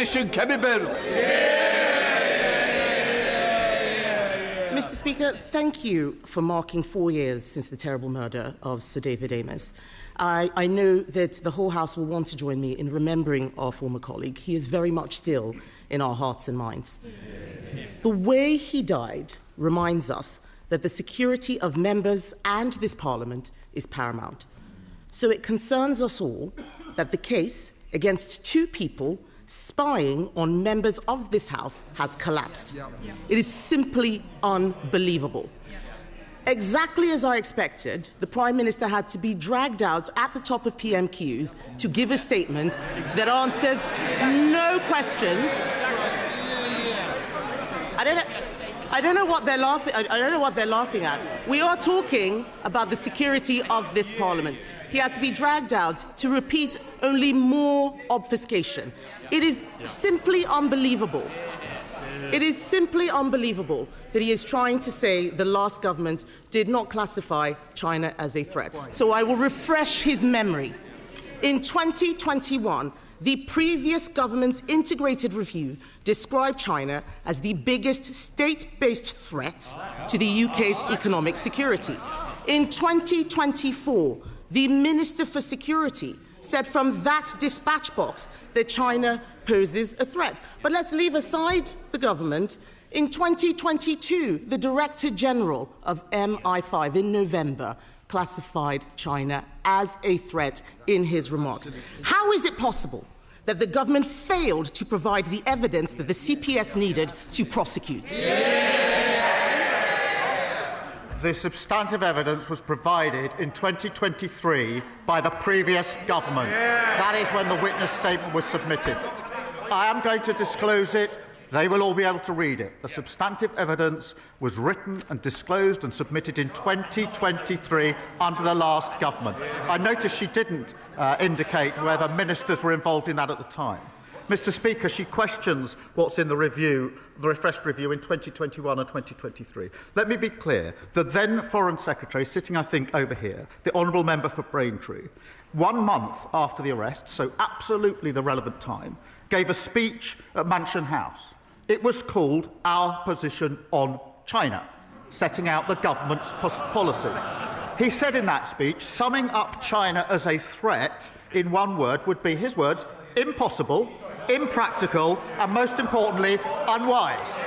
Kemi Badenoch. Mr. Speaker, thank you for marking 4 years since the terrible murder of Sir David Amess. I know that the whole House will want to join me in remembering our former colleague. He is very much still in our hearts and minds. The way he died reminds us that the security of members and this Parliament is paramount. So it concerns us all that the case against two people spying on members of this House has collapsed. It is simply unbelievable. Exactly as I expected, the Prime Minister had to be dragged out at the top of PMQs to give a statement that answers no questions. I don't know what they're laughing. I don't know what they're laughing at. We are talking about the security of this Parliament. He had to be dragged out to repeat only more obfuscation. It is simply unbelievable. It is simply unbelievable that he is trying to say the last government did not classify China as a threat. So I will refresh his memory. In 2021, the previous government's integrated review described China as the biggest state-based threat to the UK's economic security. In 2024, the Minister for Security said from that dispatch box that China poses a threat. But let's leave aside the government. In 2022, the Director General of MI5 in November classified China as a threat in his remarks. How is it possible that the government failed to provide the evidence that the CPS needed to prosecute? The substantive evidence was provided in 2023 by the previous government. That is when the witness statement was submitted. I am going to disclose it. They will all be able to read it. The substantive evidence was written and disclosed and submitted in 2023 under the last government. I noticed she didn't indicate whether ministers were involved in that at the time. Mr. Speaker, she questions what's in the review, the refreshed review in 2021 and 2023. Let me be clear. The then Foreign Secretary, sitting, I think, over here, the Honourable Member for Braintree, 1 month after the arrest, so absolutely the relevant time, gave a speech at Mansion House. It was called Our Position on China, setting out the government's policy. He said in that speech, summing up China as a threat in one word would be, his words, impossible, impractical, and most importantly, unwise.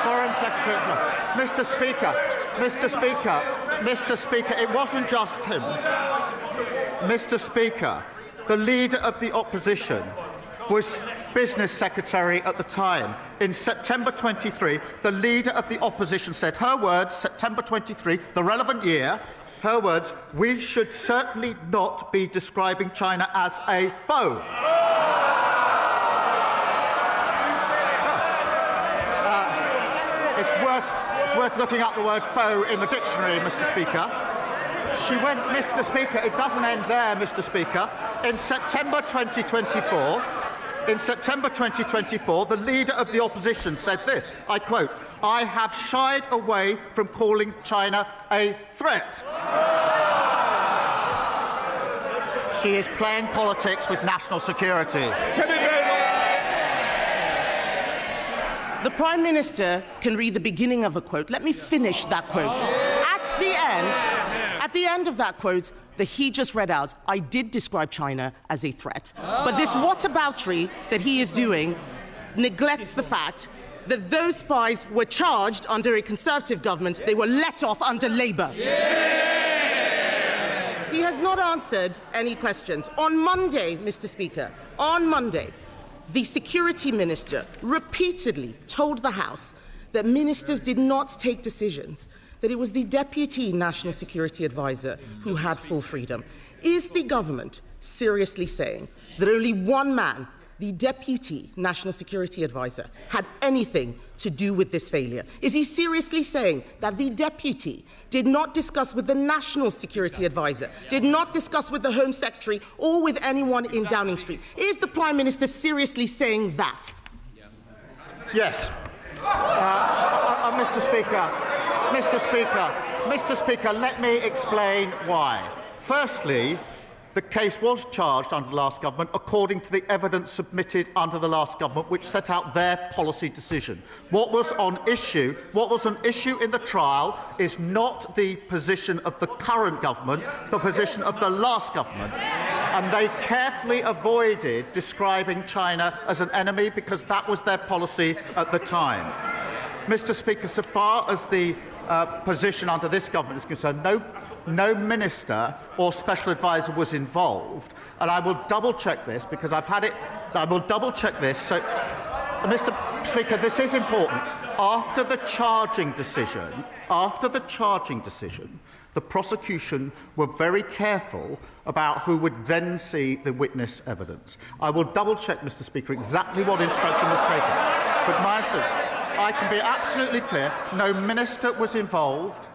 Foreign Secretary, Mr. Speaker, it wasn't just him. Mr. Speaker, the Leader of the Opposition was Business Secretary at the time. In September 23, the Leader of the Opposition said, her words, September 23, the relevant year, her words, we should certainly not be describing China as a foe. It's worth looking up the word foe in the dictionary, Mr. Speaker. She went, Mr. Speaker, it doesn't end there, Mr. Speaker. In September 2024, the Leader of the Opposition said this, I quote, I have shied away from calling China a threat. She is playing politics with national security. The Prime Minister can read the beginning of a quote. Let me finish that quote. At the end of that quote that he just read out, I did describe China as a threat. But this whataboutery that he is doing neglects the fact that those spies were charged under a Conservative government. They were let off under Labour. He has not answered any questions. On Monday, Mr. Speaker, on Monday, the Security Minister repeatedly told the House that ministers did not take decisions, that it was the Deputy National Security Advisor who had full freedom. Is the government seriously saying that only one man, the Deputy National Security Advisor, had anything to do with this failure? Is he seriously saying that the Deputy did not discuss with the National Security Advisor, did not discuss with the Home Secretary or with anyone in Downing Street? Is the Prime Minister seriously saying that? Yes. Mr. Speaker, let me explain why. Firstly, The case was charged under the last government according to the evidence submitted under the last government, which set out their policy decision. What was an issue in the trial is not the position of the current government, the position of the last government. And they carefully avoided describing China as an enemy because that was their policy at the time. Mr. Speaker, so far as the position under this government is concerned, no minister or special advisor was involved, and I will double-check this because I've had it. I will double-check this. So, Mr. Speaker, this is important. After the charging decision, the prosecution were very careful about who would then see the witness evidence. I will double-check, Mr. Speaker, exactly what instruction was taken. But I can be absolutely clear: no minister was involved.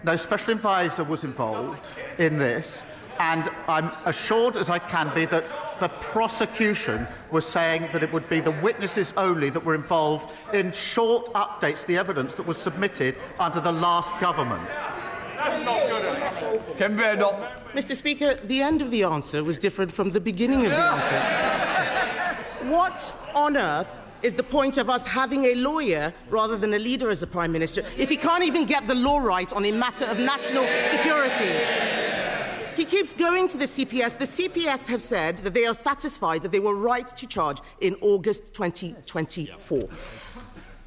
No special advisor was involved in this, and I'm assured as I can be that the prosecution was saying that it would be the witnesses only that were involved in short updates to the evidence that was submitted under the last government. That's not good. Kemi Badenoch. Mr. Speaker, the end of the answer was different from the beginning of the answer. What on earth is the point of us having a lawyer rather than a leader as the Prime Minister if he can't even get the law right on a matter of national security? He keeps going to the CPS. The CPS have said that they are satisfied that they were right to charge in August 2024.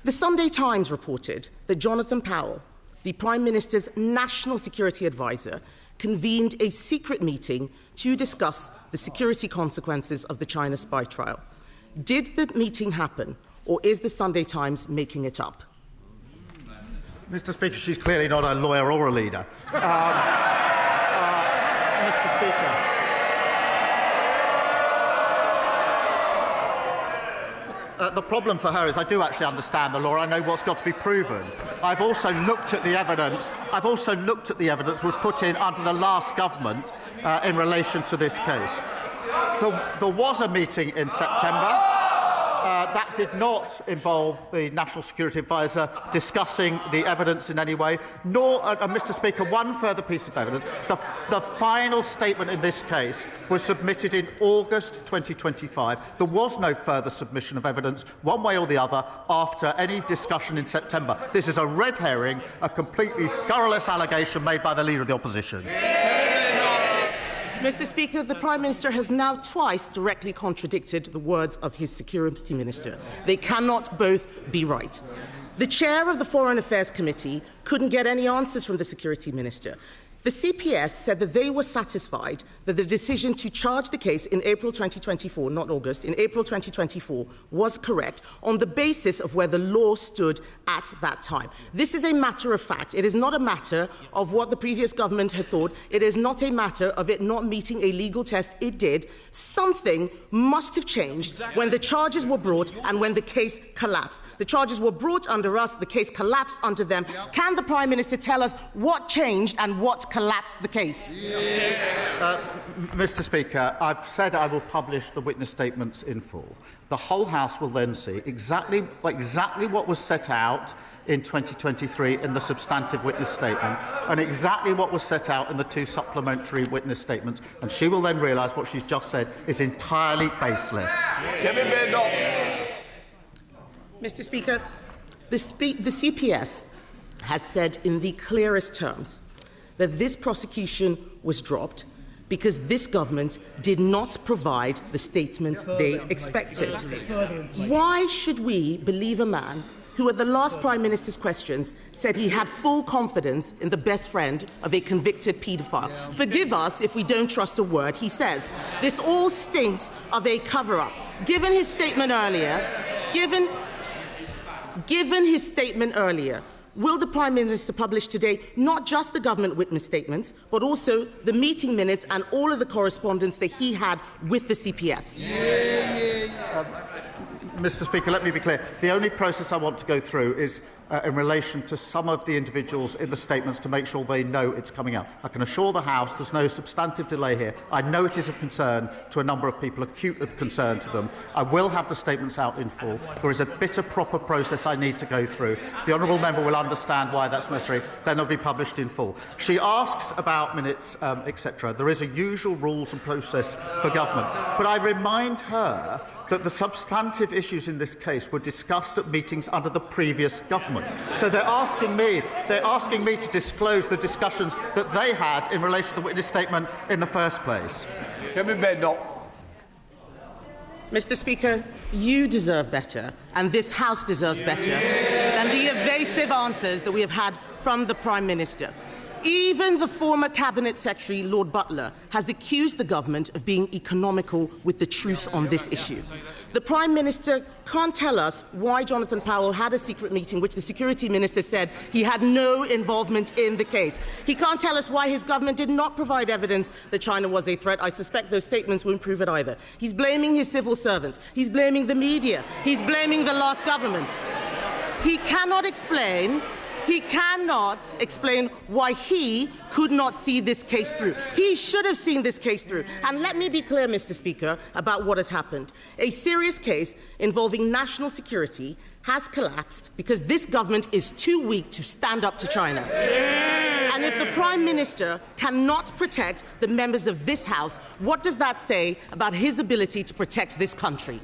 The Sunday Times reported that Jonathan Powell, the Prime Minister's national security advisor, convened a secret meeting to discuss the security consequences of the China spy trial. Did the meeting happen, or is the Sunday Times making it up? Mr. Speaker, she's clearly not a lawyer or a leader. Mr. Speaker. The problem for her is I do actually understand the law. I know what's got to be proven. I've also looked at the evidence. That was put in under the last government in relation to this case. There was a meeting in September. That did not involve the National Security Advisor discussing the evidence in any way, nor, Mr. Speaker, one further piece of evidence. The final statement in this case was submitted in August 2025. There was no further submission of evidence, one way or the other, after any discussion in September. This is a red herring, a completely scurrilous allegation made by the Leader of the Opposition. Mr. Speaker, the Prime Minister has now twice directly contradicted the words of his Security Minister. They cannot both be right. The chair of the Foreign Affairs Committee couldn't get any answers from the Security Minister. The CPS said that they were satisfied that the decision to charge the case in April 2024, not August, in April 2024, was correct on the basis of where the law stood at that time. This is a matter of fact. It is not a matter of what the previous government had thought. It is not a matter of it not meeting a legal test. It did. Something must have changed when the charges were brought and when the case collapsed. The charges were brought under us. The case collapsed under them. Can the Prime Minister tell us what changed and what collapsed the case? Mr. Speaker, I've said I will publish the witness statements in full. The whole House will then see exactly what was set out in 2023 in the substantive witness statement and exactly what was set out in the two supplementary witness statements, and she will then realise what she's just said is entirely baseless. Mr. Speaker, the CPS has said in the clearest terms that this prosecution was dropped because this government did not provide the statement they expected. Why should we believe a man who, at the last Prime Minister's questions, said he had full confidence in the best friend of a convicted paedophile? Forgive us if we don't trust a word he says. This all stinks of a cover-up. Given his statement earlier, will the Prime Minister publish today not just the government witness statements, but also the meeting minutes and all of the correspondence that he had with the CPS? Mr. Speaker, let me be clear. The only process I want to go through is in relation to some of the individuals in the statements to make sure they know it's coming out. I can assure the House there's no substantive delay here. I know it is of concern to a number of people, acute of concern to them. I will have the statements out in full. There is a bit of proper process I need to go through. The honourable member will understand why that's necessary. Then they'll be published in full. She asks about minutes, etc. There is a usual rules and process for government. But I remind her that the substantive issues in this case were discussed at meetings under the previous government. So they're asking me to disclose the discussions that they had in relation to the witness statement in the first place. Kemi Badenoch. Mr. Speaker, you deserve better, and this House deserves better than the evasive answers that we have had from the Prime Minister. Even the former Cabinet Secretary, Lord Butler, has accused the government of being economical with the truth on this issue. The Prime Minister can't tell us why Jonathan Powell had a secret meeting which the Security Minister said he had no involvement in the case. He can't tell us why his government did not provide evidence that China was a threat. I suspect those statements won't prove it either. He's blaming his civil servants. He's blaming the media. He's blaming the last government. He cannot explain why he could not see this case through. He should have seen this case through. And let me be clear, Mr. Speaker, about what has happened. A serious case involving national security has collapsed because this government is too weak to stand up to China. And if the Prime Minister cannot protect the members of this House, what does that say about his ability to protect this country?